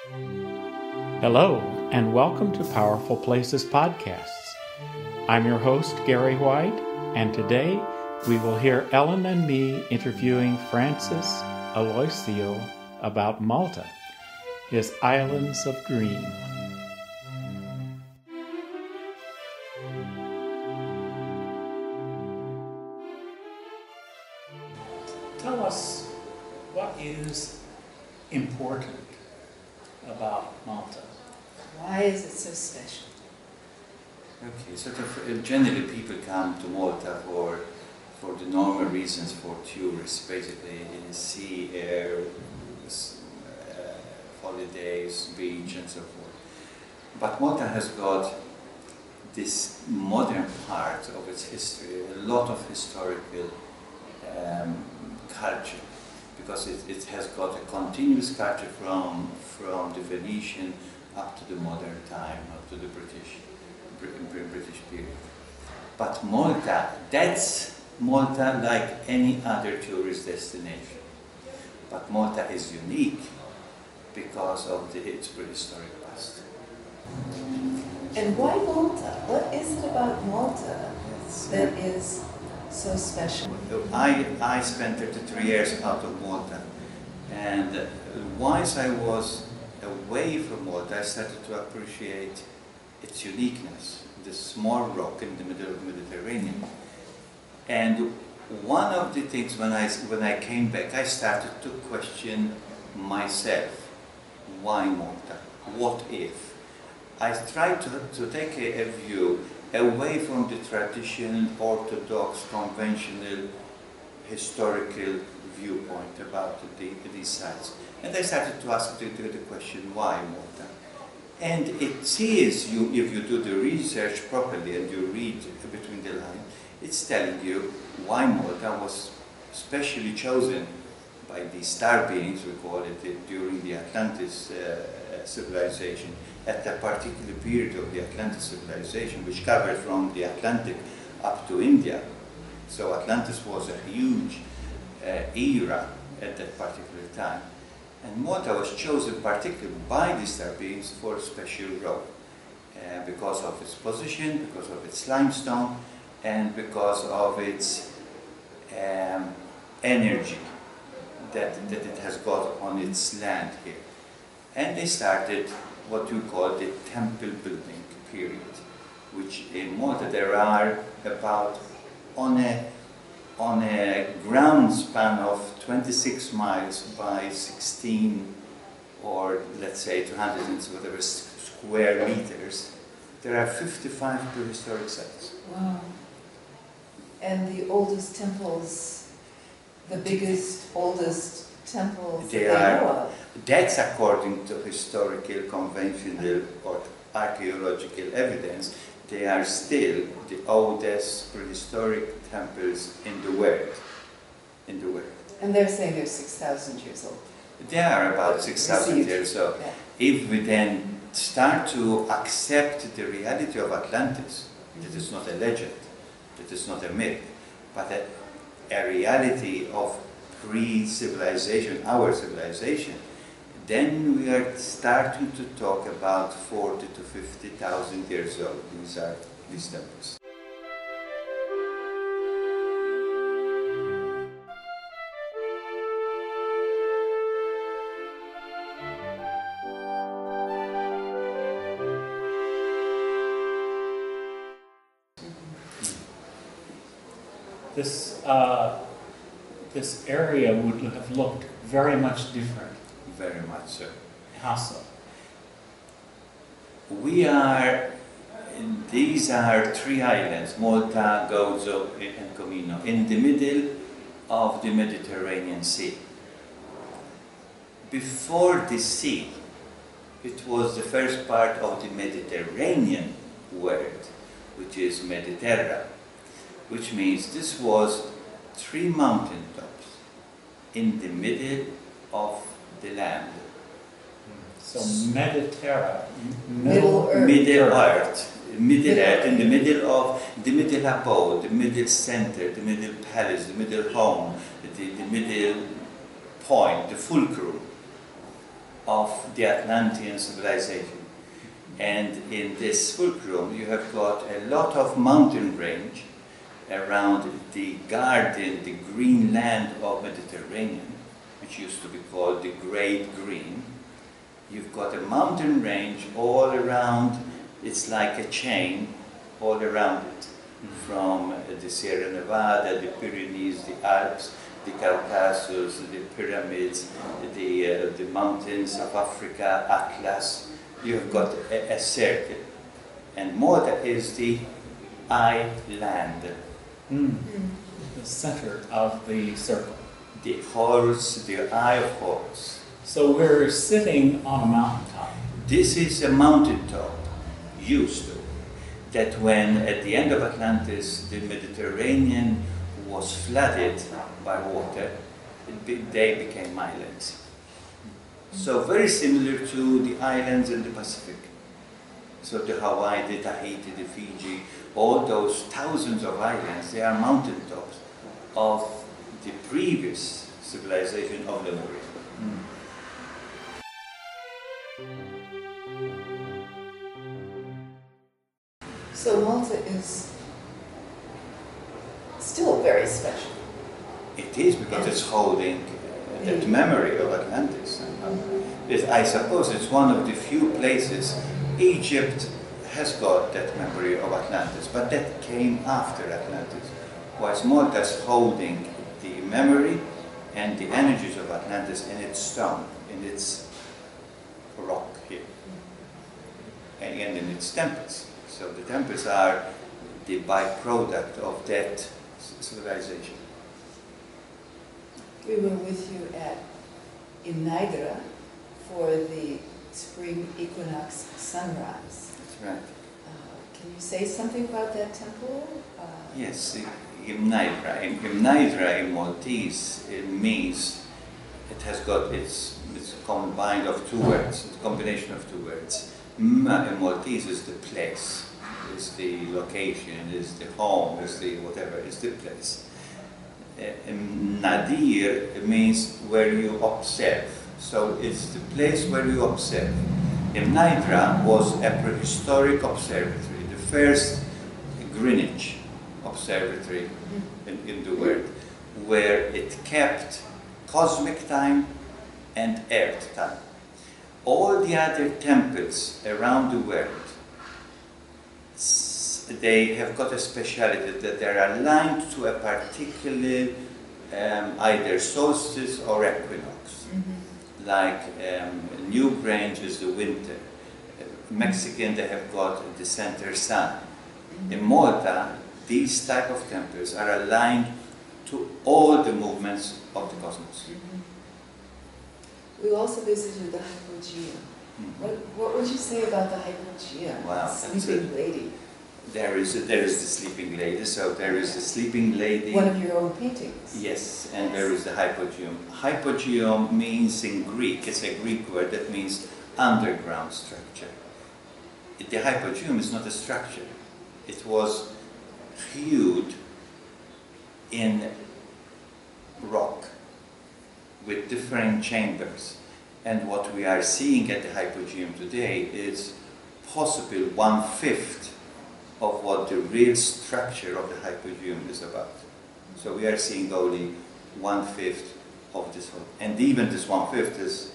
Hello, and welcome to Powerful Places Podcasts. I'm your host, Gary White, and today we will hear Ellen and me interviewing Francis Aloisio about Malta, his Islands of Dream. Tell us what is important about Malta. Why is it so special? Okay, generally people come to Malta for the normal reasons for tourists, basically sea, air, holidays, beach and so forth. But Malta has got this modern part of its history, a lot of historical culture, because it has got a continuous culture from the Venetian up to the modern time, up to the British period. But Malta, that's Malta like any other tourist destination. But Malta is unique because of its prehistoric past. And why Malta? What is it about Malta that is so special? I spent 33 years out of Malta, and once I was away from Malta, I started to appreciate its uniqueness, the small rock in the middle of the Mediterranean. And one of the things when I came back, I started to question myself. Why Malta? What if? I tried to take a view away from the traditional, orthodox, conventional, historical viewpoint about these sites. And I started to ask the question, why Malta? And it says, if you do the research properly and you read between the lines, it's telling you why Malta was specially chosen by the star beings, we call it, during the Atlantis civilization, at a particular period of the Atlantis civilization, which covered from the Atlantic up to India. So Atlantis was a huge era at that particular time. And Malta was chosen particularly by the star beings for a special role, because of its position, because of its limestone, and because of its energy that it has got on its land here. And they started what you call the temple building period, which in Malta there are about, on a ground span of 26 miles by 16, or let's say 200 and whatever square meters, there are 55 prehistoric sites. Wow. And the oldest temples, the biggest, oldest temples They know are, of. that's according to historical, conventional, or archaeological evidence, they are still the oldest prehistoric temples in the world. And they're saying they're 6,000 years old. They are about 6,000 years old. Yeah. If we then start to accept the reality of Atlantis, that is not a legend, that is not a myth, but a reality of pre-civilization, our civilization, then we are starting to talk about 40 to 50,000 years old. These are these temples. This area would have looked very much different. Very much so. How so? These are three islands, Malta, Gozo, and Comino, in the middle of the Mediterranean Sea. Before the sea, it was the first part of the Mediterranean world, which is Mediterra, which means this was three mountain tops in the middle of the land. So Mediterra, Middle Earth. Middle Earth, in the middle of the middle abode, the middle center, the middle palace, the middle home, the middle point, the fulcrum. of the Atlantean civilization. And in this fulcrum, you have got a lot of mountain range around the garden, the green land of Mediterranean, which used to be called the Great Green. You've got a mountain range all around, it's like a chain all around it, from the Sierra Nevada, the Pyrenees, the Alps, the Caucasus, the pyramids, the mountains of Africa, Atlas. You've got a circle. And Malta is the island. The center of the circle. The horse, the eye of Horus. So we're sitting on a mountaintop. This is a mountaintop, used to, that when at the end of Atlantis the Mediterranean was flooded by water, they became islands. So very similar to the islands in the Pacific. So the Hawaii, the Tahiti, the Fiji, all those thousands of islands, they are mountaintops of the previous civilization of Lemuria. So Malta is still very special. It is because it's holding that memory of Atlantis. I suppose it's one of the few places. Egypt has got that memory of Atlantis, but that came after Atlantis. Whilst Malta is holding the memory and the energies of Atlantis in its stone, in its rock here, and in its temples. So the temples are the byproduct of that civilization. We were with you in Nidra for the spring equinox sunrise. That's right. Can you say something about that temple? Yes, Gymnidra. Gymnidra in Maltese, it means, it has got, it's combined of two words, it's a combination of two words. In Maltese is the place, is the location, is the home, is the whatever, is the place. Nadir means where you observe, so it's the place where you observe. Gymnidra was a prehistoric observatory, the first Greenwich observatory in the world, where it kept cosmic time and earth time. All the other temples around the world, they have got a speciality that they are aligned to a particular either solstice or equinox. Like Newgrange is the winter. Mexican, they have got the center sun. In Malta, these type of temples are aligned to all the movements of the cosmos. We also visited the Hypogeum. What would you say about the Hypogeum? Wow, Sleeping lady. There is the sleeping lady. So there is the sleeping lady. One of your own paintings. Yes, and there is the Hypogeum. Hypogeum means in Greek, it's a Greek word that means underground structure. The Hypogeum is not a structure. It was hewed in rock with different chambers. And what we are seeing at the Hypogeum today is possibly 1/5 of what the real structure of the Hypogeum is about. So we are seeing only 1/5 of this whole. And even this 1/5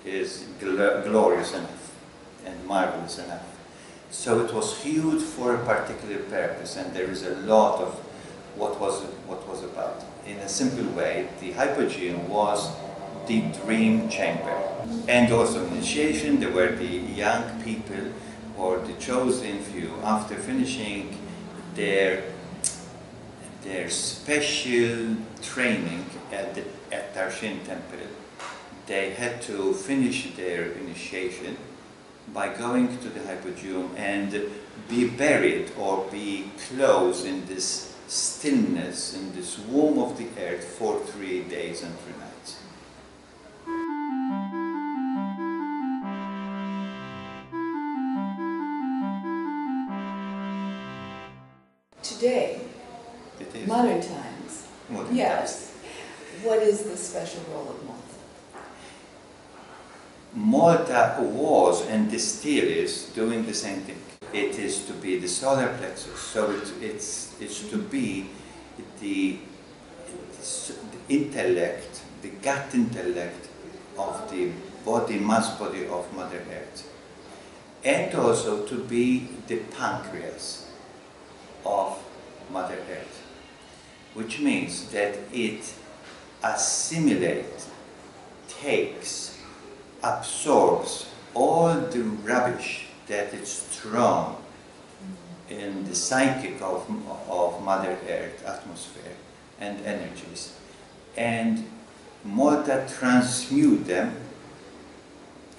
is glorious enough and marvelous enough. So it was hewed for a particular purpose, and there is a lot of what was about. In a simple way, the Hypogeum was the dream chamber. And also initiation, there were the young people or the chosen few, after finishing their special training at Tarshin temple, they had to finish their initiation by going to the Hypogeum and be buried or be closed in this stillness, in this womb of the earth for 3 days and 3 nights. Today, modern times, Modern yes. What is the special role of Malta? Malta was and still is doing the same thing. It is to be the solar plexus, so it's to be the intellect, the gut intellect of the body, mass body of Mother Earth, and also to be the pancreas of Mother Earth, which means that it assimilates, takes, absorbs all the rubbish that is thrown in the psychic of Mother Earth atmosphere and energies, and Malta transmute them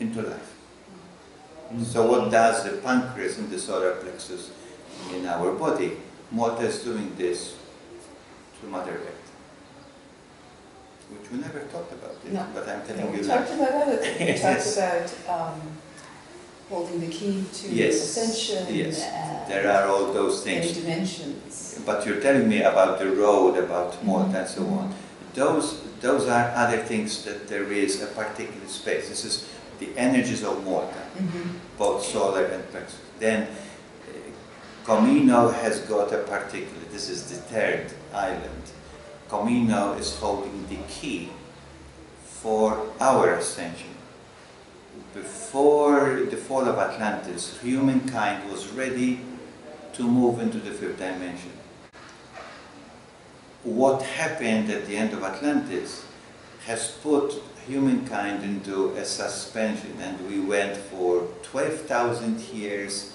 into life. So what does the pancreas and the solar plexus in our body? Malta is doing this to Mother Earth, which we never talked about this, No. but I'm telling you We now. talked about other things. We Yes. talked about holding the key to Yes. Ascension Yes, and there are all those many things. dimensions. But you're telling me about the road, about Malta and so on. Those are other things that there is a particular space. This is the energies of Malta, both solar and plexus. Then Comino has got a particular, this is the third island. Comino is holding the key for our ascension. Before the fall of Atlantis, humankind was ready to move into the fifth dimension. What happened at the end of Atlantis has put humankind into a suspension, and we went for 12,000 years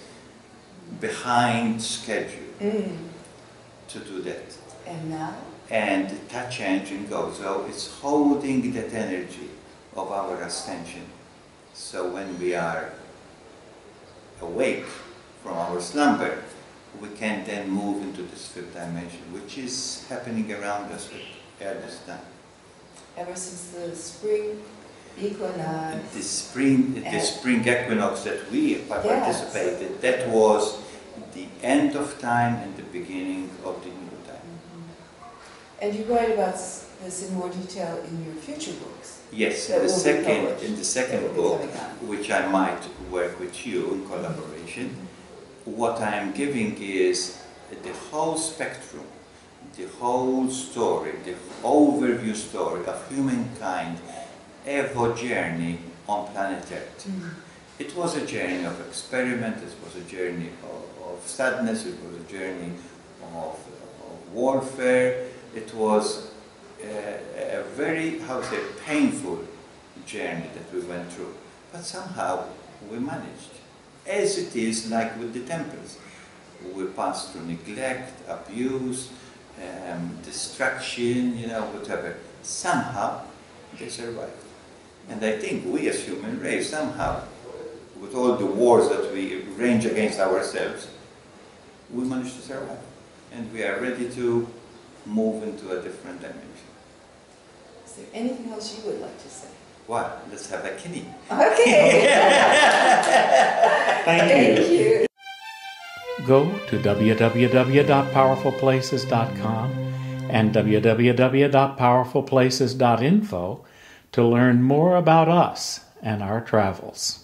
behind schedule to do that. And now? And that changing goes. So it's holding that energy of our ascension. So when we are awake from our slumber, we can then move into this fifth dimension, which is happening around us at this time. Ever since the spring equinox. The spring equinox that we participated, that was the end of time and the beginning of the new time. And you write about this in more detail in your future books. Yes, That in will be published. the second That will book, be coming out. which I might work with you in collaboration, what I am giving is the whole spectrum, the whole story, the overview story of humankind, evo journey on planet Earth. It was a journey of experiment, it was a journey of sadness, it was a journey of warfare, it was a very, painful journey that we went through. But somehow we managed. As it is like with the temples. We passed through neglect, abuse, destruction, whatever. Somehow they survived. And I think we as human race, somehow, with all the wars that we range against ourselves, we managed to survive. And we are ready to move into a different dimension. Is there anything else you would like to say? Well, let's have a kidney. Okay. Thank you. Thank you. Go to www.powerfulplaces.com and www.powerfulplaces.info to learn more about us and our travels.